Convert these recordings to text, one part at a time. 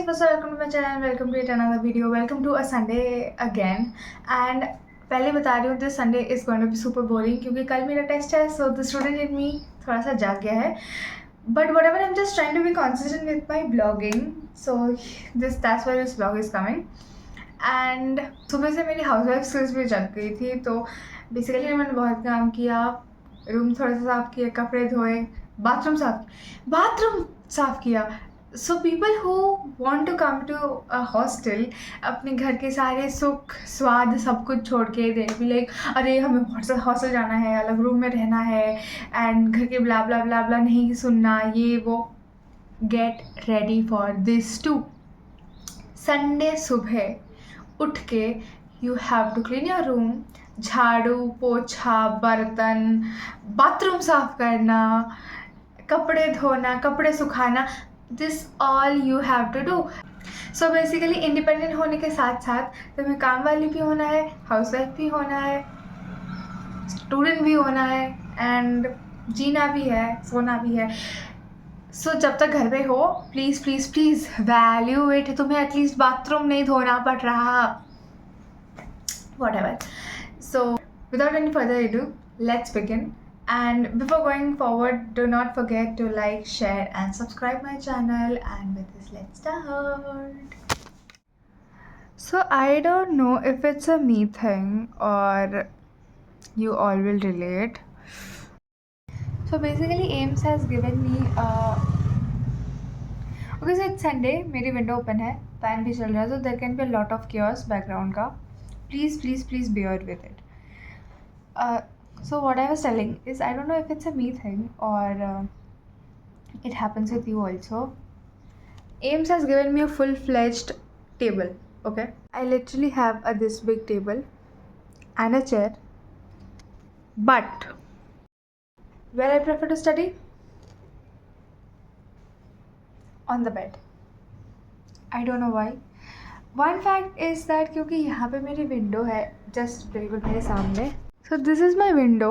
first of all, welcome to my channel, welcome to yet another video, welcome to a Sunday again. And पहले बता रही हूँ this Sunday is going to be super boring क्योंकि कल मेरा test है, so the student in me थोड़ा सा जाग गया है. But whatever, I'm just trying to be consistent with my vlogging, so that's why this vlog is coming. And सुबह से मेरी हाउसवाइफ स्किल्स भी जग गई थी, तो बेसिकली मैंने बहुत काम किया, रूम थोड़ा सा साफ़ किया, कपड़े धोए, बाथरूम साफ़ किया. So people who want to come to a hostel अपने घर के सारे सुख स्वाद सब कुछ छोड़ के दे भी लाइक अरे हमें हॉस्टल जाना है, अलग रूम में रहना है एंड घर के ब्ला ब्ला ब्ला ब्ला नहीं सुनना ये वो. Get ready for this too. Sunday सुबह उठ के you have to clean your room. झाड़ू पोछा बर्तन, बाथरूम साफ करना, कपड़े धोना, कपड़े सुखाना, this all you have to do. So basically independent होने के साथ साथ तुम्हें काम वाली भी होना है, हाउसवाइफ भी होना है, स्टूडेंट भी होना है एंड जीना भी है, सोना भी है. सो जब तक घर पे हो please please please value it. तुम्हें एटलीस्ट बाथरूम नहीं धोना पड़ रहा, whatever. So without any further ado, let's begin. And before going forward, do not forget to like, share and subscribe my channel. And with this, let's start. So I don't know if it's a me thing or you all will relate. So basically AIMS has given me okay, so it's Sunday, मेरी window open है, fan भी चल रहा है, so there can be a lot of chaos background का. Please bear with it. So what I was telling is, I don't know if it's a me thing or it happens with you also. AIMS has given me a full-fledged table, okay? I literally have this big table and a chair, but where I prefer to study? On the bed. I don't know why. One fact is that क्योंकि यहाँ पे मेरी window है just बिल्कुल मेरे सामने. So this is my window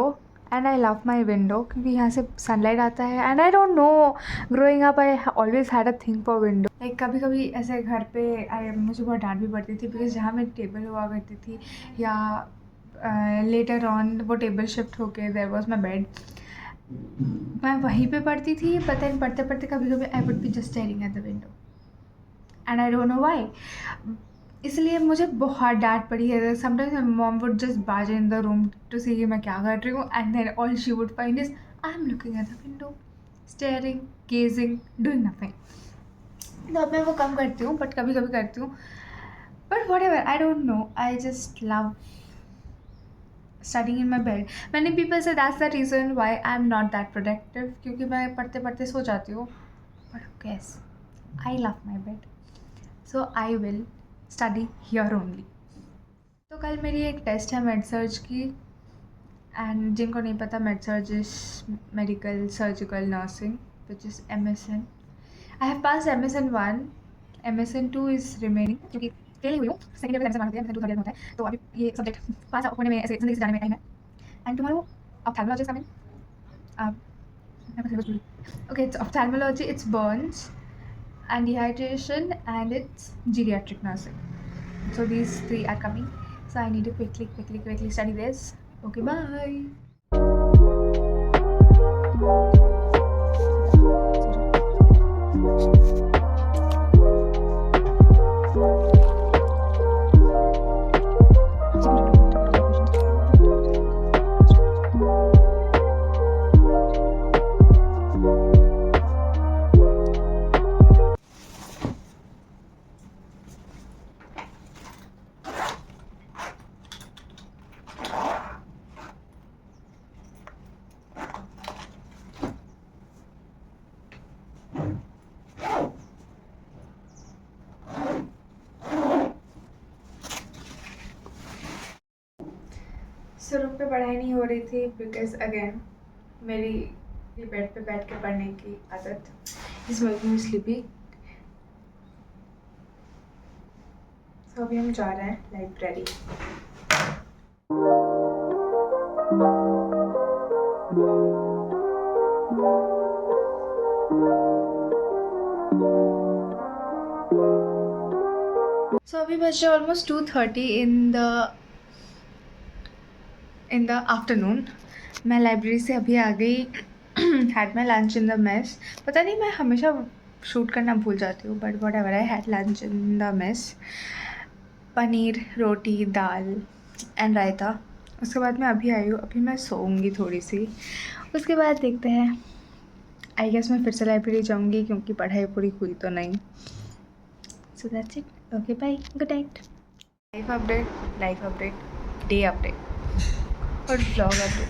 and I love my window क्योंकि यहाँ से सनलाइट आता है. And I don't know, growing up I always had a thing for window. Like कभी कभी ऐसे घर पे मुझे बहुत डांट भी पड़ती थी बिकॉज जहाँ मेरी टेबल हुआ करती थी या लेटर ऑन वो टेबल शिफ्ट होके देयर वाज माई बेड, मैं वहीं पे पढ़ती थी. बट देन पढ़ते पढ़ते कभी कभी I would be just staring at the window and I don't know why. इसलिए मुझे बहुत डांट पड़ी है. Sometimes my mom would just buzz in the room to see कि मैं क्या कर रही हूँ and then all she would find is I am looking at the window, staring, gazing, doing nothing. तो अब मैं वो कम करती हूँ बट कभी कभी करती हूँ. But whatever, I don't no, I just love studying in my bed. Many people say that's the reason why I'm not that productive क्योंकि मैं पढ़ते पढ़ते सो जाती हूँ. But yes, I love my bed, so I will study here only. तो कल मेरी एक टेस्ट है मेड सर्ज की एंड जिनको नहीं पता made surge is medical surgical nursing which is MSN. I have pass MSN 1, MSN 2 is remaining क्योंकि फेल हुई हूँ. सेकेंड ईयर का एग्जाम होता है, MSN 2 थर्ड ईयर होता है, तो अभी ये सब्जेक्ट पास होने में ऐसे जिंदगी से जाने में टाइम है. And tomorrow ophthalmology is coming. Okay, it's ophthalmology, it's burns and dehydration and it's geriatric nursing. So these 3 are coming. So I need to quickly study this. Okay, bye. Room पे पढ़ाई नहीं हो रही थी because again मेरी bed पे बैठ के पढ़ने की आदत इज मेकिंग मी स्लीपी. सो अभी हम जा रहे हैं लाइब्रेरी. सो अभी बज रहे ऑलमोस्ट 2:30 इन द आफ्टरनून. मैं लाइब्रेरी से अभी आ गई. Had my lunch in the mess. पता नहीं मैं हमेशा शूट करना भूल जाती हूँ, but whatever, I had lunch in the mess. Paneer, roti, dal and raita. उसके बाद मैं अभी आई हूँ. अभी मैं सोऊंगी थोड़ी सी. उसके बाद देखते हैं. आई गेस मैं फिर से लाइब्रेरी जाऊँगी क्योंकि पढ़ाई पूरी हुई तो नहीं. So that's it. Okay bye, good night. Life update, day update और ब्लॉग अपडेट.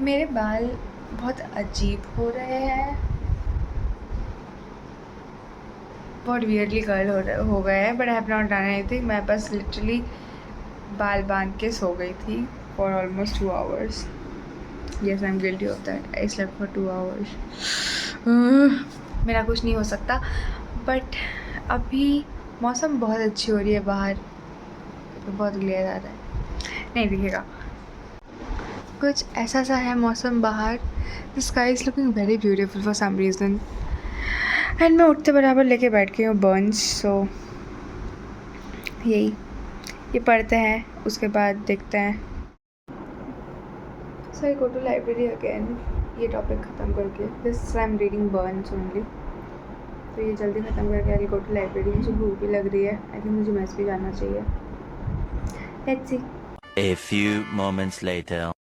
मेरे बाल बहुत अजीब हो रहे हैं, बहुत वियर्डली कर्ल हो गए हैं. But I have not done anything. मैं बस लिटरली बाल बांध के सो गई थी for almost 2 hours. Yes, I am guilty of that. I slept for 2 hours. मेरा कुछ नहीं हो सकता. बट अभी मौसम बहुत अच्छी हो रही है बाहर. तो बहुत क्लियर आ रहा है, नहीं दिखेगा. कुछ ऐसा सा है मौसम बाहर. The sky is looking very beautiful for some reason. And मैं उठते बराबर लेके बैठ गई हूँ बर्न्स. सो यही, ये पढ़ते हैं, उसके बाद देखते हैं. सो आई गो टू लाइब्रेरी अगेन. ये टॉपिक ख़त्म करके, this I am reading Burns only. तो ये जल्दी ख़त्म करके आई गो टू लाइब्रेरी. मुझे भूख भी लग रही है. आई थिंक मुझे मेस भी जाना चाहिए. Let's see. A few moments later.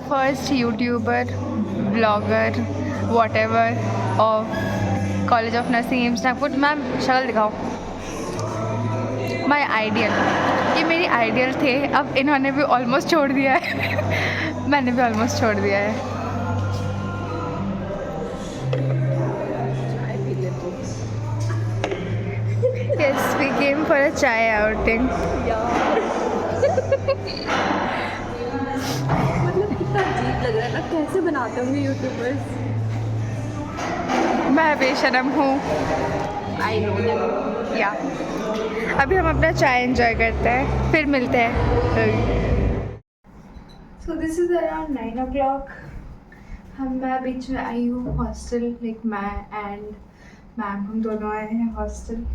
First YouTuber, blogger, what ever of college of nursing AIIMS Nagpur. Ma'am शक्ल दिखाओ. माई आइडियल, ये मेरी आइडियल थे. अब इन्होंने भी ऑलमोस्ट छोड़ दिया है. मैंने भी ऑलमोस्ट छोड़ दिया है. Yes, we came for a chai outing. मतलब कितना अजीब लग रहा है ना, कैसे बनाते होंगे यूट्यूबर्स. मैं बेशरम हूँ. I know that. या अभी हम अपना चाय एंजॉय करते हैं, फिर मिलते हैं. So this is around 9 o'clock. मैं बीच में आई हूँ हॉस्टल. लाइक मैं एंड मैम, हम दोनों आए हैं हॉस्टल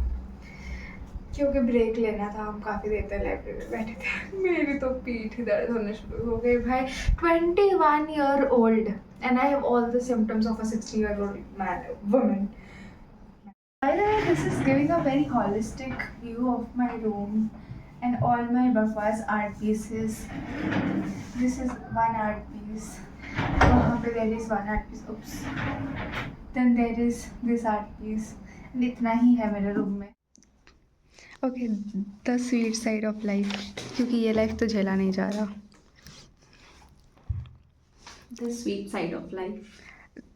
क्योंकि ब्रेक लेना था. हम काफ़ी देर तक लाइब्रेरी में बैठे थे. मेरी तो पीठ ही दर्द होने शुरू हो गई भाई. 21 year old and I have all the symptoms of a 60-year-old woman. By the way, this is giving a very holistic view of my room and all my bakwas art pieces. This is one art piece. There is one art piece. Oops. Then there is this art piece. And इतना ही है मेरे room में. Okay, the sweet side of life, क्योंकि ये life तो झेला नहीं जा रहा. The sweet side of life.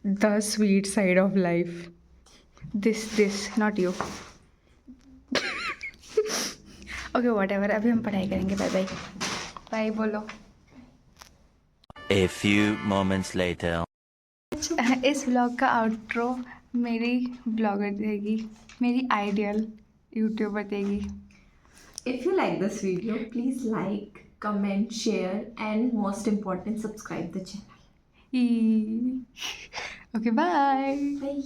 The sweet side of life. This not you. Okay whatever. अभी हम पढ़ाई करेंगे. Bye bye. बाय बोलो. A few moments later. इस व्लॉग का आउट्रो मेरी ब्लॉगर देगी, मेरी आइडियल यूट्यूबर देगी. If you like this video, please like, comment, share, and most important, subscribe the channel. Okay, bye. Bye.